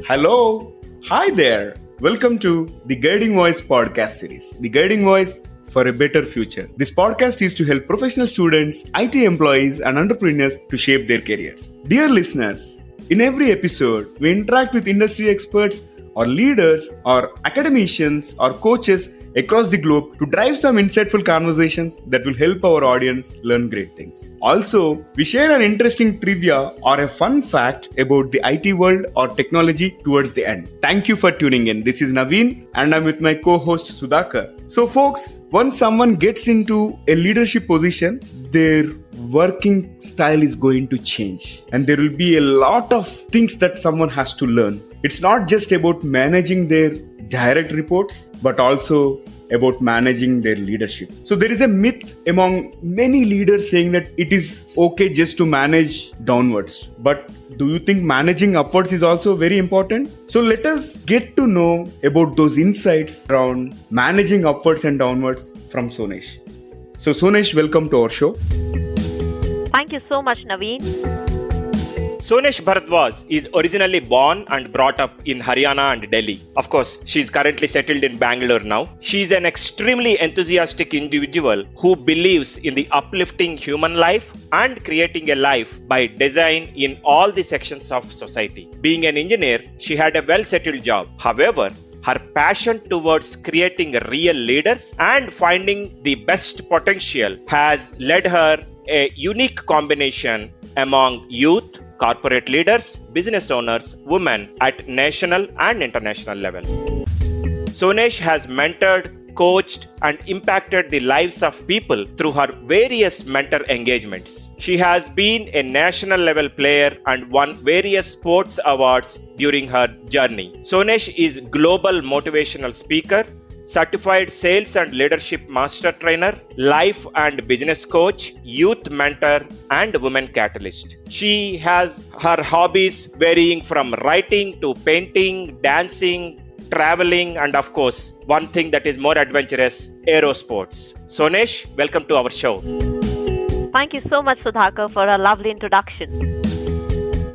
Hello. Hi there. Welcome to the Guiding Voice podcast series. The Guiding Voice for a better future. This podcast is to help professional students, IT employees, and entrepreneurs to shape their careers. Dear listeners, in every episode, we interact with industry experts or leaders or academicians or coaches across the globe to drive some insightful conversations that will help our audience learn great things. Also, we share an interesting trivia or a fun fact about the IT world or technology towards the end. Thank you for tuning in. This is Naveen and I'm with my co-host Sudhakar. So folks, once someone gets into a leadership position, their working style is going to change and there will be a lot of things that someone has to learn. It's not just about managing their direct reports, but also about managing their leadership. So there is a myth among many leaders saying that it is okay just to manage downwards. But do you think managing upwards is also very important? So let us get to know about those insights around managing upwards and downwards from Sonesh. So Sonesh, welcome to our show. Thank you so much, Naveen. Sonesh Bhardwaj is originally born and brought up in Haryana and Delhi. Of course, she is currently settled in Bangalore now. She is an extremely enthusiastic individual who believes in the uplifting human life and creating a life by design in all the sections of society. Being an engineer, she had a well-settled job. However, her passion towards creating real leaders and finding the best potential has led her a unique combination among youth, corporate leaders, business owners, women at national and international level. Sonesh has mentored, coached, and impacted the lives of people through her various mentor engagements. She has been a national level player and won various sports awards during her journey. Sonesh is global motivational speaker, certified sales and leadership master trainer, life and business coach, youth mentor, and women catalyst. She has her hobbies varying from writing to painting, dancing, traveling, and of course, one thing that is more adventurous, aerosports. Sonesh, welcome to our show. Thank you so much, Sudhakar, for a lovely introduction.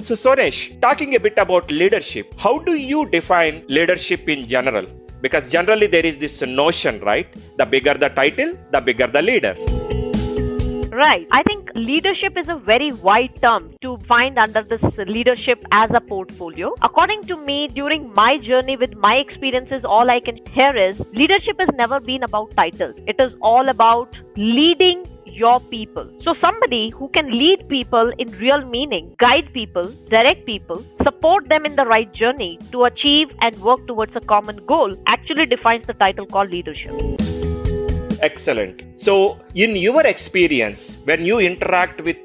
So Sonesh, talking a bit about leadership, how do you define leadership in general? Because generally there is this notion, right? The bigger the title, the bigger the leader. Right. I think leadership is a very wide term to find under this leadership as a portfolio. According to me, during my journey with my experiences, all I can hear is leadership has never been about titles. It is all about leading your people. So somebody who can lead people in real meaning, guide people, direct people, support them in the right journey to achieve and work towards a common goal actually defines the title called leadership. Excellent. So in your experience, when you interact with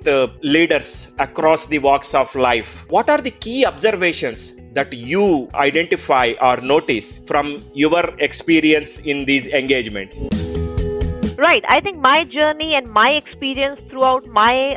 leaders across the walks of life, what are the key observations that you identify or notice from your experience in these engagements? Right. I think my journey and my experience throughout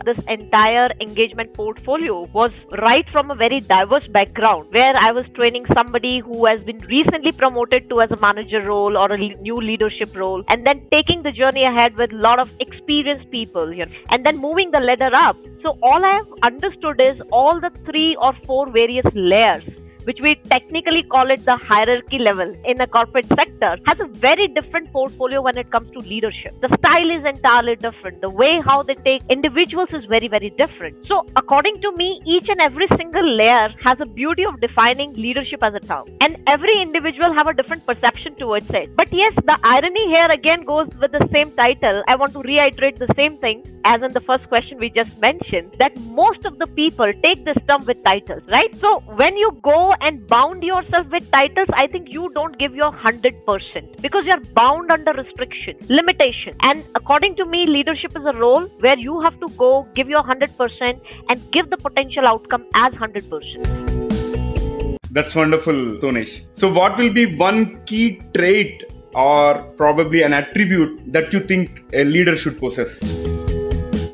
this entire engagement portfolio was right from a very diverse background where I was training somebody who has been recently promoted to as a manager role or a new leadership role, and then taking the journey ahead with a lot of experienced people here and then moving the ladder up. So all I have understood is all the 3 or 4 various layers, which we technically call it the hierarchy level in a corporate sector, has a very different portfolio when it comes to leadership. The style is entirely different. The way how they take individuals is very, very different. So according to me, each and every single layer has a beauty of defining leadership as a term. And every individual have a different perception towards it. But yes, the irony here again goes with the same title. I want to reiterate the same thing as in the first question we just mentioned, that most of the people take this term with titles, right? So when you go and bound yourself with titles, I think you don't give your 100% because you're bound under restriction, limitation. And according to me, leadership is a role where you have to go, give your 100% and give the potential outcome as 100%. That's wonderful, Sonesh. So what will be one key trait or probably an attribute that you think a leader should possess?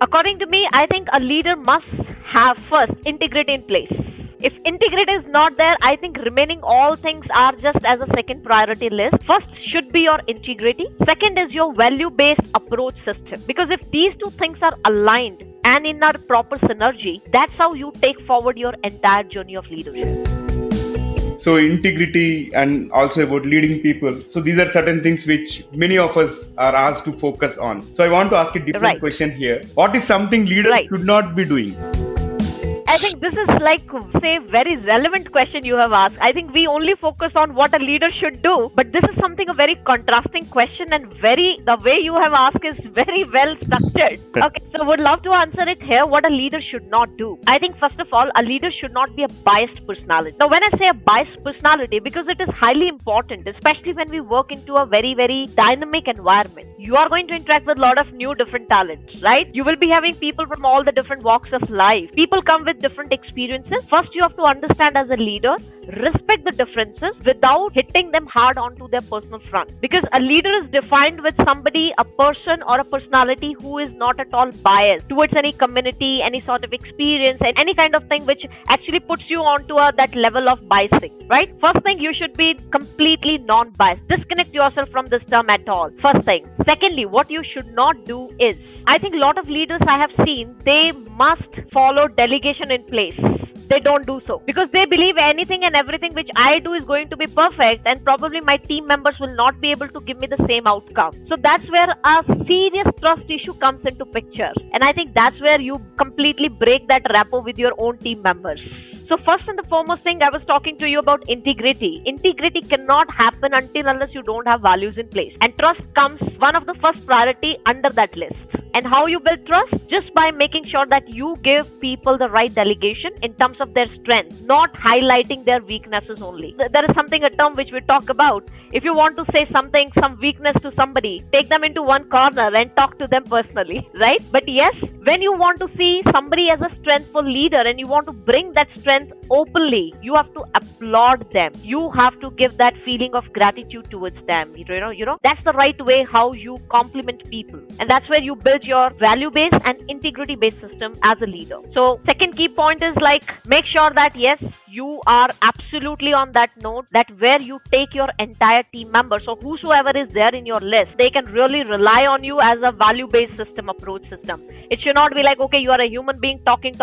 According to me, I think a leader must have first integrity in place. If integrity is not there, I think remaining all things are just as a second priority list. First should be your integrity. Second is your value-based approach system. Because if these two things are aligned and in a proper synergy, that's how you take forward your entire journey of leadership. So integrity and also about leading people. So these are certain things which many of us are asked to focus on. So I want to ask a different question here. What is something leaders should not be doing? I think this is very relevant question you have asked. I think we only focus on what a leader should do, but this is a very contrasting question, and the way you have asked is very well structured. Okay, so would love to answer it here, what a leader should not do. I think first of all, a leader should not be a biased personality. Now when I say a biased personality, because it is highly important, especially when we work into a very, very dynamic environment. You are going to interact with a lot of new different talents, right? You will be having people from all the different walks of life. People come with different experiences. First, you have to understand as a leader, respect the differences without hitting them hard onto their personal front. Because a leader is defined with somebody, a person or a personality who is not at all biased towards any community, any sort of experience, and any kind of thing which actually puts you onto that level of biasing, right? First thing, you should be completely non-biased. Disconnect yourself from this term at all. First thing. Secondly, what you should not do is, I think a lot of leaders I have seen, they must follow delegation in place. They don't do so because they believe anything and everything which I do is going to be perfect, and probably my team members will not be able to give me the same outcome. So that's where a serious trust issue comes into picture, and I think that's where you completely break that rapport with your own team members. So first and the foremost thing, I was talking to you about integrity. Integrity cannot happen unless you don't have values in place. And trust comes one of the first priority under that list. And how you build trust? Just by making sure that you give people the right delegation in terms of their strengths, not highlighting their weaknesses only. There is a term which we talk about. If you want to say something, some weakness to somebody, take them into one corner and talk to them personally, right? But yes, when you want to see somebody as a strengthful leader and you want to bring that strength openly, you have to applaud them. You have to give that feeling of gratitude towards them. You know, that's the right way how you compliment people. And that's where you build your value-based and integrity-based system as a leader. So second key point is make sure that yes, you are absolutely on that note that where you take your entire team member. So whosoever is there in your list, they can really rely on you as a value-based approach system. It should not be okay, you are a human being talking.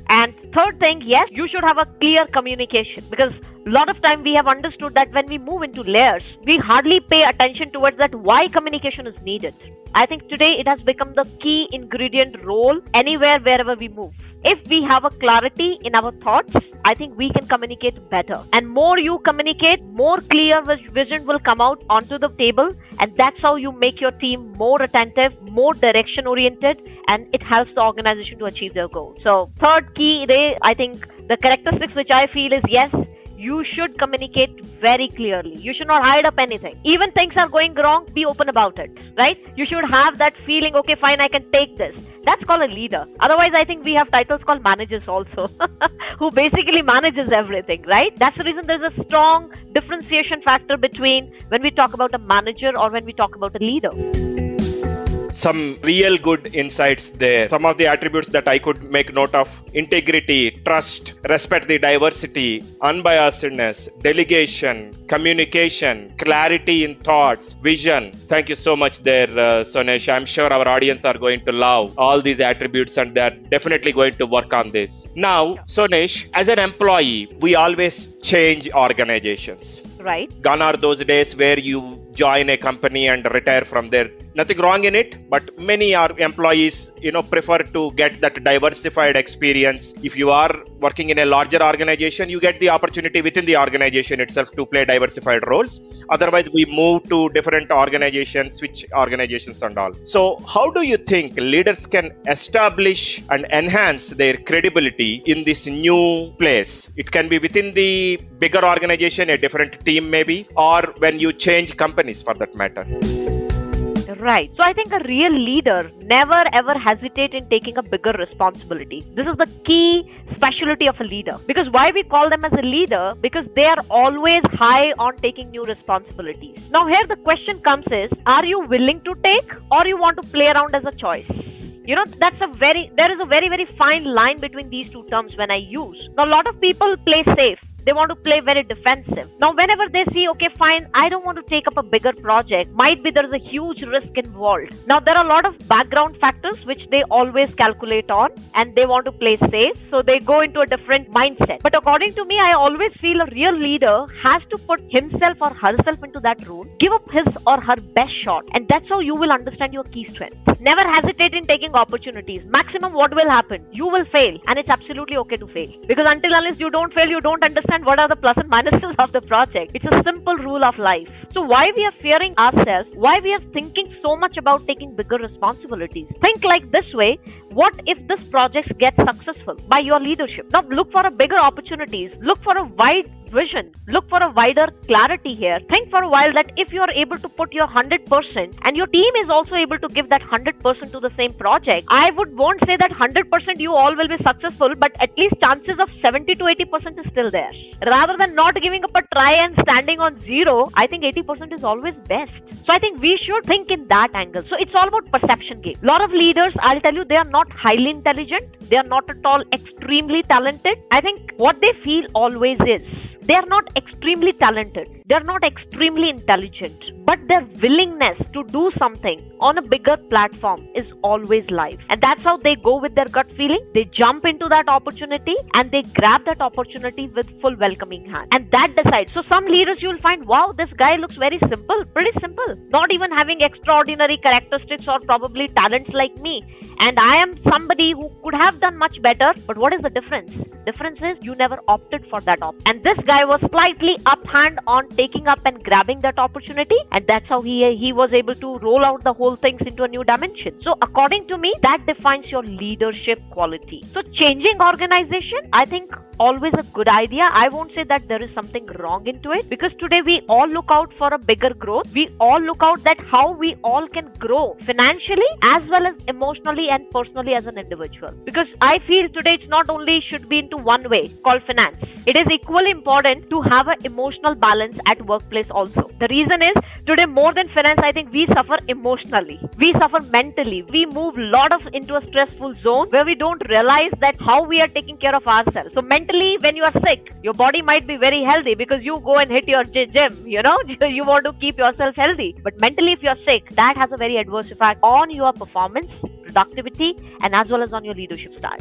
And third thing, yes, you should have a clear communication, because a lot of time we have understood that when we move into layers, we hardly pay attention towards that why communication is needed. I think today it has become the key ingredient role anywhere, wherever we move. If we have a clarity in our thoughts, I think we can communicate better. And more you communicate, more clear vision will come out onto the table. And that's how you make your team more attentive, more direction oriented, and it helps the organization to achieve their goal. So third key, I think the characteristics which I feel is yes, you should communicate very clearly. You should not hide up anything. Even things are going wrong, be open about it, right? You should have that feeling, okay, fine, I can take this. That's called a leader. Otherwise, I think we have titles called managers also, who basically manages everything, right? That's the reason there's a strong differentiation factor between when we talk about a manager or when we talk about a leader. Some real good insights there. Some of the attributes that I could make note of: integrity, trust, respect the diversity, unbiasedness, delegation, communication, clarity in thoughts, vision. Thank you so much there, Sonesh. I'm sure our audience are going to love all these attributes and they're definitely going to work on this. Now, Sonesh, as an employee, we always change organizations. Right. Gone are those days where you join a company and retire from there. Nothing wrong in it, but many employees, prefer to get that diversified experience. If you are working in a larger organization, you get the opportunity within the organization itself to play diversified roles. Otherwise, we move to different organizations, switch organizations and all. So how do you think leaders can establish and enhance their credibility in this new place? It can be within the bigger organization, a different team maybe, or when you change companies for that matter. Right. So I think a real leader never ever hesitate in taking a bigger responsibility. This is the key specialty of a leader. Because why we call them as a leader? Because they are always high on taking new responsibilities. Now here the question comes is, are you willing to take, or you want to play around as a choice? There is a very, very fine line between these two terms when I use. Now, a lot of people play safe. They want to play very defensive. Now, whenever they see, okay, fine, I don't want to take up a bigger project, might be there is a huge risk involved. Now, there are a lot of background factors which they always calculate on, and they want to play safe, so they go into a different mindset. But according to me, I always feel a real leader has to put himself or herself into that role, give up his or her best shot, and that's how you will understand your key strength. Never hesitate in taking opportunities. Maximum what will happen? You will fail, and it's absolutely okay to fail. Because unless you don't fail, you don't understand what are the plus and minuses of the project. It's a simple rule of life. So why we are fearing ourselves, why we are thinking so much about taking bigger responsibilities? Think like this way, what if this project gets successful by your leadership? Now look for a bigger opportunities, look for a wide vision, look for a wider clarity here. Think for a while that if you are able to put your 100% and your team is also able to give that 100% to the same project, I won't say that 100% you all will be successful, but at least chances of 70 to 80% is still there. Rather than not giving up a try and standing on zero, I think 80% is always best. So I think we should think in that angle. So it's all about perception game. A lot of leaders, I'll tell you, they are not highly intelligent. They are not at all extremely talented. I think what they feel always is, they are not extremely talented. They are not extremely intelligent. But their willingness to do something on a bigger platform is always live. And that's how they go with their gut feeling. They jump into that opportunity and they grab that opportunity with full welcoming hand. And that decides. So some leaders you will find, wow, this guy looks very simple, pretty simple. Not even having extraordinary characteristics or probably talents like me. And I am somebody who could have done much better. But what is the difference? Difference is you never opted for that option. And this guy was slightly uphand on taking up and grabbing that opportunity, and that's how he was able to roll out the whole things into a new dimension. So according to me, that defines your leadership quality. So changing organization, I think always a good idea. I won't say that there is something wrong into it, because today we all look out for a bigger growth. We all look out that how we all can grow financially as well as emotionally and personally as an individual. Because I feel today it's not only should be into one way called finance. It is equally important to have an emotional balance at workplace also. The reason is today more than finance, I think we suffer emotionally. We suffer mentally. We move lot of into a stressful zone where we don't realize that how we are taking care of ourselves. So mentally, when you are sick, your body might be very healthy because you go and hit your gym, you you want to keep yourself healthy. But mentally, if you are sick, that has a very adverse effect on your performance, productivity, and as well as on your leadership style.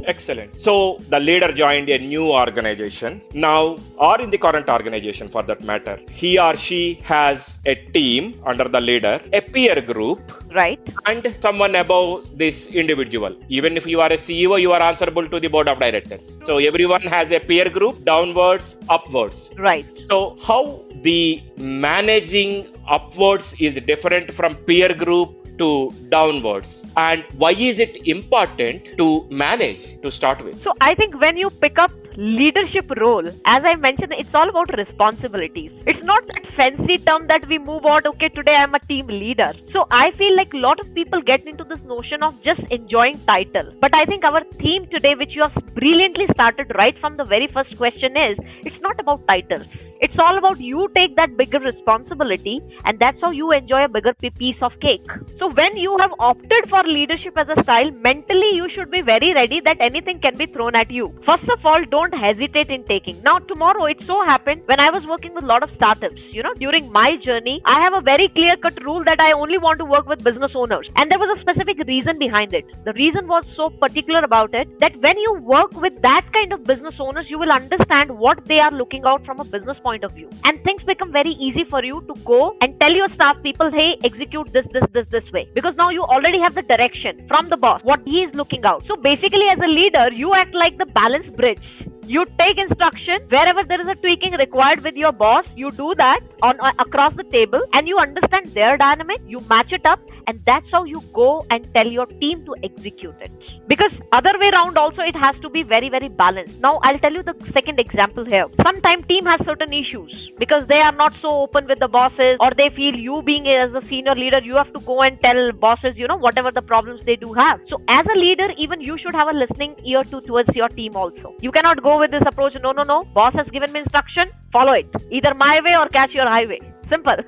Excellent. So the leader joined a new organization now, or in the current organization for that matter. He or she has a team under the leader, a peer group, right, and someone above this individual. Even if you are a CEO, you are answerable to the board of directors. So everyone has a peer group, downwards, upwards. Right. So how the managing upwards is different from peer group to downwards, and why is it important to manage to start with? So I think when you pick up leadership role, as I mentioned, it's all about responsibilities. It's not that fancy term that we move on, okay, today I'm a team leader. So I feel like a lot of people get into this notion of just enjoying title. But I think our theme today, which you have brilliantly started right from the very first question, is it's not about titles. It's all about you take that bigger responsibility, and that's how you enjoy a bigger piece of cake. So when you have opted for leadership as a style, mentally you should be very ready that anything can be thrown at you. First of all, don't hesitate in taking. Now tomorrow, it so happened when I was working with a lot of startups, during my journey, I have a very clear-cut rule that I only want to work with business owners. And there was a specific reason behind it. The reason was so particular about it that when you work with that kind of business owners, you will understand what they are looking out from a business point of view. And things become very easy for you to go and tell your staff people, hey, execute this way. Because now you already have the direction from the boss, what he is looking out. So basically, as a leader, you act like the balance bridge. You take instruction wherever there is a tweaking required with your boss. You do that on across the table, and you understand their dynamic. You match it up, and that's how you go and tell your team to execute it. Because other way around also, it has to be very, very balanced. Now I'll tell you the second example here. Sometimes team has certain issues because they are not so open with the bosses, or they feel you being as a senior leader, you have to go and tell bosses, whatever the problems they do have. So as a leader, even you should have a listening ear towards your team also. You cannot go with this approach, no, boss has given me instruction, follow it. Either my way or catch your highway. Simple.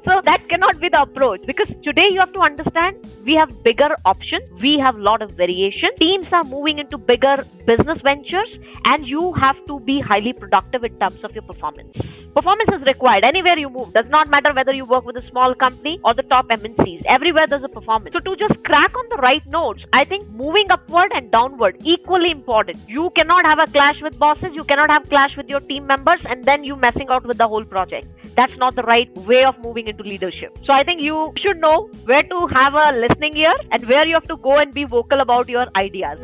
So that cannot be the approach, because today you have to understand we have bigger options, we have a lot of variation, teams are moving into bigger business ventures, and you have to be highly productive in terms of your performance. Performance is required anywhere you move. Does not matter whether you work with a small company or the top MNCs. Everywhere there's a performance. So to just crack on the right notes, I think moving upward and downward equally important. You cannot have a clash with bosses. You cannot have clash with your team members and then you messing out with the whole project. That's not the right way of moving into leadership. So I think you should know where to have a listening ear and where you have to go and be vocal about your ideas.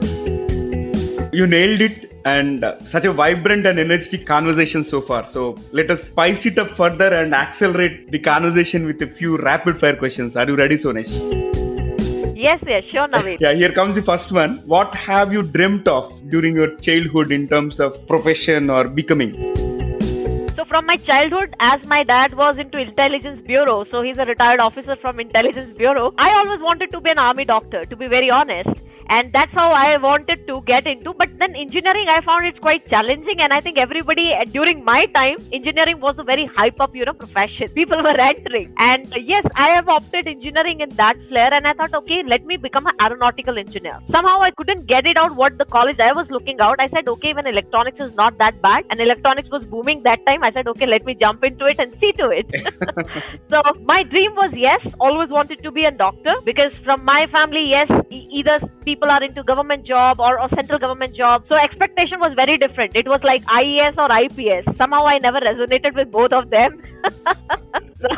You nailed it, and such a vibrant and energetic conversation so far. So let us spice it up further and accelerate the conversation with a few rapid fire questions. Are you ready, Sonesh? Yes, sure, Naveen. Yeah, here comes the first one. What have you dreamt of during your childhood in terms of profession or becoming? So from my childhood, as my dad was into intelligence bureau, so he's a retired officer from intelligence bureau, I always wanted to be an army doctor, to be very honest. And that's how I wanted to get into. But then engineering, I found it's quite challenging. And I think everybody during my time, engineering was a very hype up, profession. People were entering. And yes, I have opted engineering in that flair. And I thought, okay, let me become an aeronautical engineer. Somehow I couldn't get it out what the college I was looking out. I said, okay, when electronics is not that bad and electronics was booming that time, I said, okay, let me jump into it and see to it. So my dream was, yes, always wanted to be a doctor, because from my family, yes, either people are into government job or central government job. So expectation was very different. It was like IAS or IPS. Somehow I never resonated with both of them. So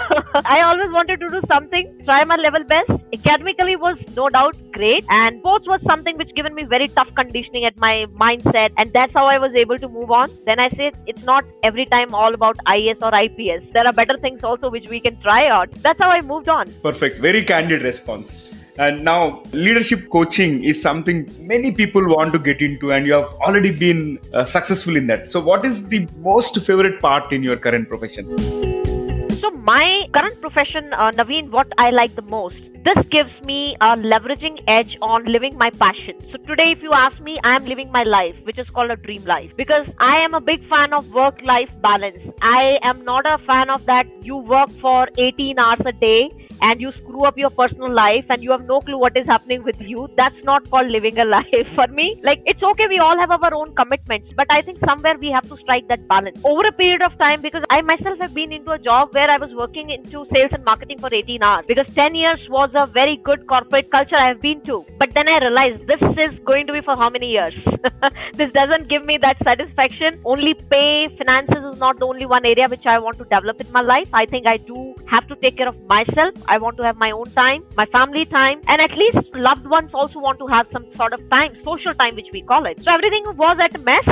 I always wanted to do something, try my level best. Academically was no doubt great, and sports was something which given me very tough conditioning at my mindset, and that's how I was able to move on. Then I said it's not every time all about IAS or IPS. There are better things also which we can try out. That's how I moved on. Perfect. Very candid response. And now, leadership coaching is something many people want to get into, and you have already been successful in that. So, what is the most favorite part in your current profession? So, my current profession, Naveen, what I like the most, this gives me a leveraging edge on living my passion. So today, if you ask me, I am living my life, which is called a dream life, because I am a big fan of work-life balance. I am not a fan of that you work for 18 hours a day and you screw up your personal life and you have no clue what is happening with you. That's not called living a life. For me, like, it's okay, we all have our own commitments, but I think somewhere we have to strike that balance over a period of time, because I myself have been into a job where I was working into sales and marketing for 18 hours, because 10 years was a very good corporate culture I have been to. But then I realized this is going to be for how many years? This doesn't give me that satisfaction. Only pay, finances is not the only one area which I want to develop in my life. I think I do have to take care of myself. I want to have my own time, my family time, and at least loved ones also want to have some sort of time, social time, which we call it. So everything was at a mess.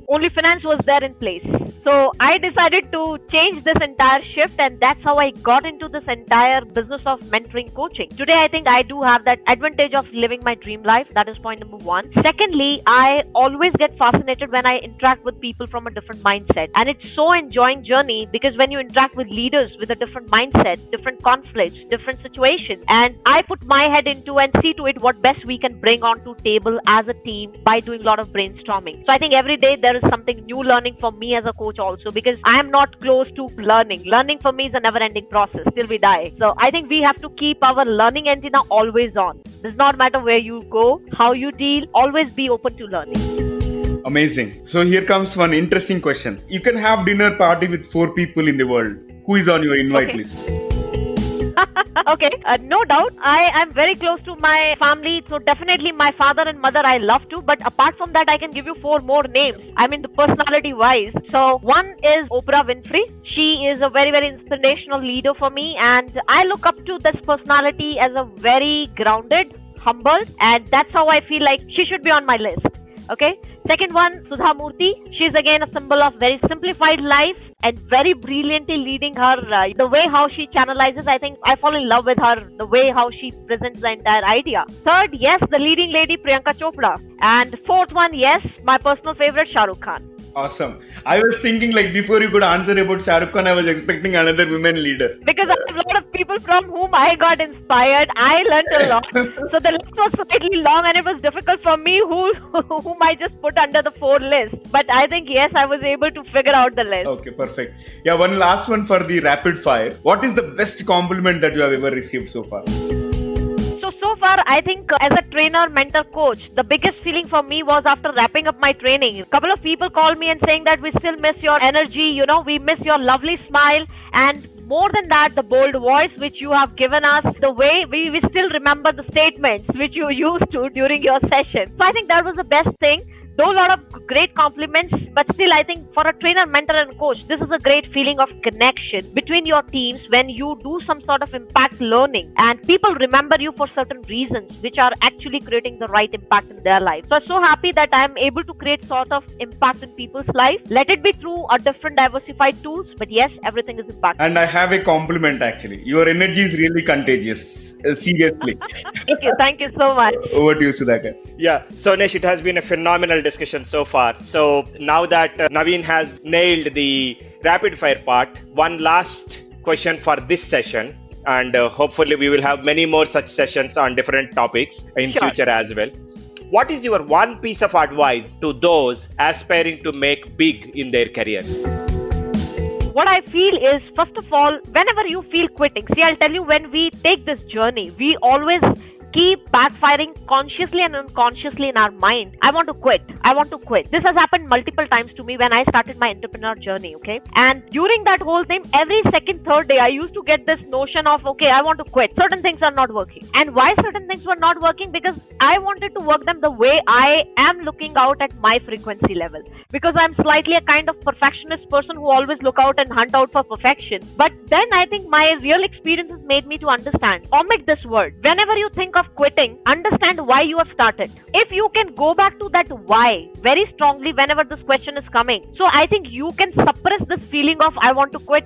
Only finance was there in place. So I decided to change this entire shift, and that's how I got into this entire business of mentoring coaching. Today, I think I do have that advantage of living my dream life. That is point number one. Secondly, I always get fascinated when I interact with people from a different mindset. And it's so enjoying journey, because when you interact with leaders with a different mindset, different conflicts, different situations, and I put my head into and see to it what best we can bring onto table as a team by doing a lot of brainstorming. So I think every day there is something new learning for me as a coach also, because I am not close to learning. Learning for me is a never-ending process till we die. So I think we have to keep our learning antenna always on. Does not matter where you go, how you deal, always be open to learning. Amazing. So here comes one interesting question. You can have dinner party with 4 people in the world. Who is on your invite list? Okay, no doubt. I am very close to my family, so definitely my father and mother I love to. But apart from that, I can give you 4 more names. I mean, the personality-wise. So one is Oprah Winfrey. She is a very, very inspirational leader for me, and I look up to this personality as a very grounded, humble, and that's how I feel like she should be on my list. Okay. Second one, Sudha Murthy. She's again a symbol of very simplified life and very brilliantly leading her. The way how she channelizes, I think I fall in love with her. The way how she presents the entire idea. Third, yes, the leading lady Priyanka Chopra. And fourth one, yes, my personal favorite Shah Rukh Khan. Awesome. I was thinking like before you could answer about Shah Rukh Khan, I was expecting another women leader. Because I have a lot of people from whom I got inspired. I learned a lot. So the list was slightly long and it was difficult for me whom I just put under the 4 list. But I think, yes, I was able to figure out the list. Okay, perfect. Yeah, one last one for the rapid fire. What is the best compliment that you have ever received so far? So far, I think as a trainer, mentor, coach, the biggest feeling for me was after wrapping up my training. A couple of people called me and saying that we still miss your energy, we miss your lovely smile, and more than that, the bold voice which you have given us, the way we still remember the statements which you used to during your session. So I think that was the best thing. Though a lot of great compliments, but still I think for a trainer, mentor and coach, this is a great feeling of connection between your teams when you do some sort of impact learning and people remember you for certain reasons which are actually creating the right impact in their life. So I'm so happy that I'm able to create sort of impact in people's life. Let it be through a different diversified tools, but yes, everything is impact. And I have a compliment actually. Your energy is really contagious. Seriously. Thank you so much. Over to you, Sudhakar. Yeah, Sonesh, it has been a phenomenal discussion so far. So now that Naveen has nailed the rapid fire part, one last question for this session, and hopefully we will have many more such sessions on different topics in future as well. What is your one piece of advice to those aspiring to make big in their careers? What I feel is, first of all, whenever you feel quitting, see, I'll tell you, when we take this journey, we always keep backfiring consciously and unconsciously in our mind. I want to quit. This has happened multiple times to me when I started my entrepreneur journey, okay? And during that whole thing, every second, third day, I used to get this notion of, okay, I want to quit. Certain things are not working. And why certain things were not working? Because I wanted to work them the way I am looking out at my frequency level. Because I'm slightly a kind of perfectionist person who always look out and hunt out for perfection. But then I think my real experiences made me to understand, omit this word. Whenever you think of quitting, understand why you have started. If you can go back to that why very strongly whenever this question is coming, so I think you can suppress this feeling of I want to quit.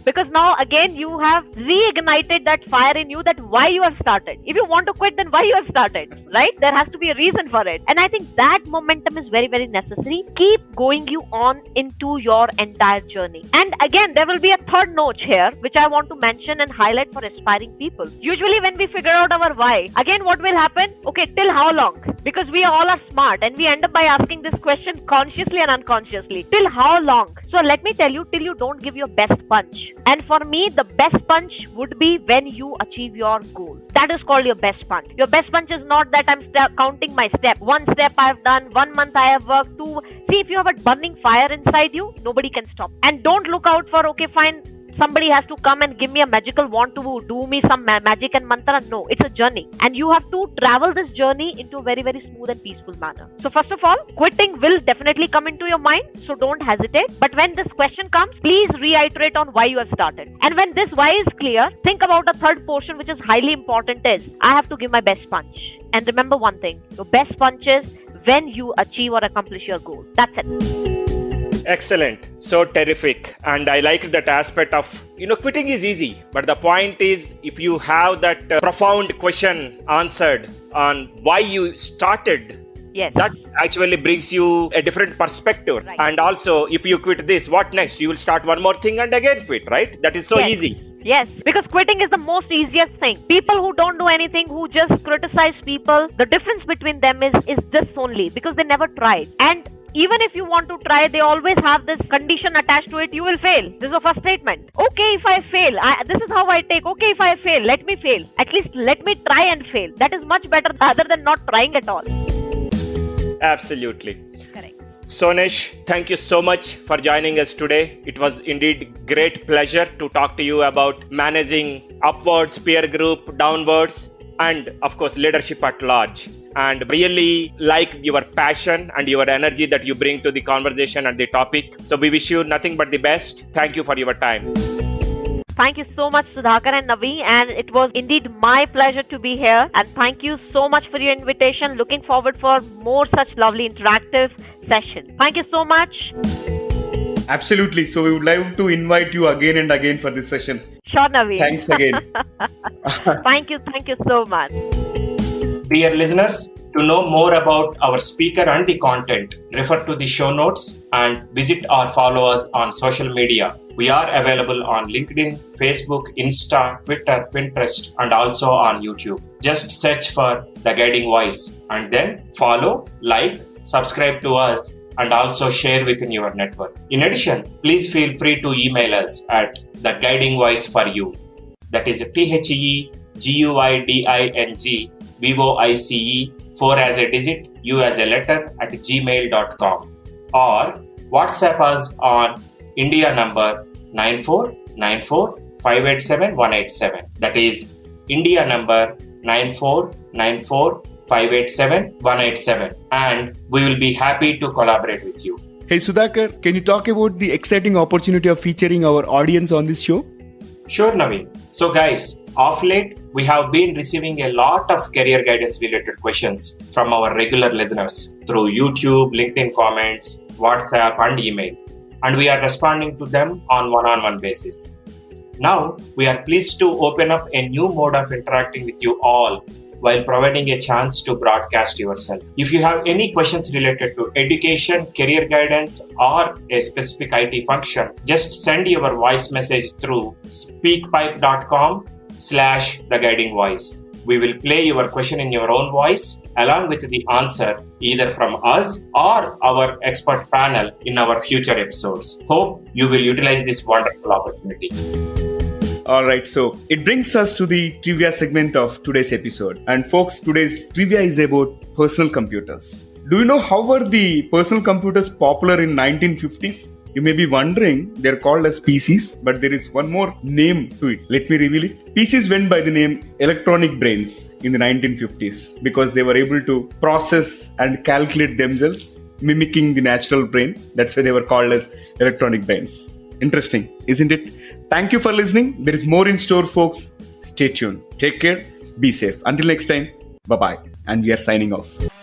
Because now again you have reignited that fire in you, that why you have started. If you want to quit, then why you have started, right? There has to be a reason for it. And I think that momentum is very, very necessary. Keep going you on into your entire journey. And again, there will be a third note here, which I want to mention and highlight for aspiring people. Usually when we figure out our why, again, what will happen? Okay, till how long? Because we all are smart and we end up by asking this question consciously and unconsciously. Till how long? So let me tell you, till you don't give your best punch. And for me, the best punch would be when you achieve your goal. That is called your best punch. Your best punch is not that I'm counting my step. 1 step I have done, 1 month I have worked, 2. See, if you have a burning fire inside you, nobody can stop. And don't look out for, okay, fine, somebody has to come and give me a magical wand to do me some magic and mantra. No, it's a journey. And you have to travel this journey into a very, very smooth and peaceful manner. So first of all, quitting will definitely come into your mind. So don't hesitate. But when this question comes, please reiterate on why you have started. And when this why is clear, think about a third portion which is highly important is, I have to give my best punch. And remember one thing, your best punch is when you achieve or accomplish your goal. That's it. Excellent. So terrific. And I like that aspect of, quitting is easy. But the point is, if you have that profound question answered on why you started, yes, that actually brings you a different perspective. Right. And also, if you quit this, what next? You will start one more thing and again quit, right? That is so easy. Yes, because quitting is the most easiest thing. People who don't do anything, who just criticize people, the difference between them is this only, because they never tried. And even if you want to try, they always have this condition attached to it, you will fail. This is the first statement. Okay, if I fail, this is how I take. Okay, if I fail, let me fail. At least let me try and fail. That is much better rather than not trying at all. Absolutely. Correct. Sonesh, thank you so much for joining us today. It was indeed great pleasure to talk to you about managing upwards, peer group, downwards, and of course leadership at large. And really like your passion and your energy that you bring to the conversation and the topic. So we wish you nothing but the best. Thank you for your time. Thank you so much, Sudhakar and Naveen, and it was indeed my pleasure to be here. And thank you so much for your invitation. Looking forward for more such lovely interactive sessions. Thank you so much. Absolutely. So we would like to invite you again and again for this session. Sure, Naveen. Thanks again. Thank you so much. Dear listeners, To know more about our speaker and the content, refer to the show notes and visit or follow us on social media. We are available on LinkedIn, Facebook, Insta, Twitter, Pinterest, and also on YouTube. Just search for The Guiding Voice and then follow, like, subscribe to us, and also share within your network. In addition, please feel free to email us at The Guiding Voice for You. That is THEGUIDING VOICE 4 as a digit, U as a letter at gmail.com, or WhatsApp us on India number 9494587187. That is India number 9494587187, and we will be happy to collaborate with you. Hey Sudhakar, can you talk about the exciting opportunity of featuring our audience on this show? Sure, Naveen. So guys, of late, we have been receiving a lot of career guidance related questions from our regular listeners through YouTube, LinkedIn comments, WhatsApp, and email. And we are responding to them on one-on-one basis. Now, we are pleased to open up a new mode of interacting with you all while providing a chance to broadcast yourself. If you have any questions related to education, career guidance, or a specific IT function, just send your voice message through speakpipe.com/theguidingvoice. We will play your question in your own voice along with the answer either from us or our expert panel in our future episodes. Hope you will utilize this wonderful opportunity. Alright, so it brings us to the trivia segment of today's episode. And folks, today's trivia is about personal computers. Do you know how were the personal computers popular in 1950s? You may be wondering, they're called as PCs, but there is one more name to it. Let me reveal it. PCs went by the name electronic brains in the 1950s because they were able to process and calculate themselves, mimicking the natural brain. That's why they were called as electronic brains. Interesting, isn't it? Thank you for listening. There is more in store, folks. Stay tuned. Take care. Be safe. Until next time, bye-bye. And we are signing off.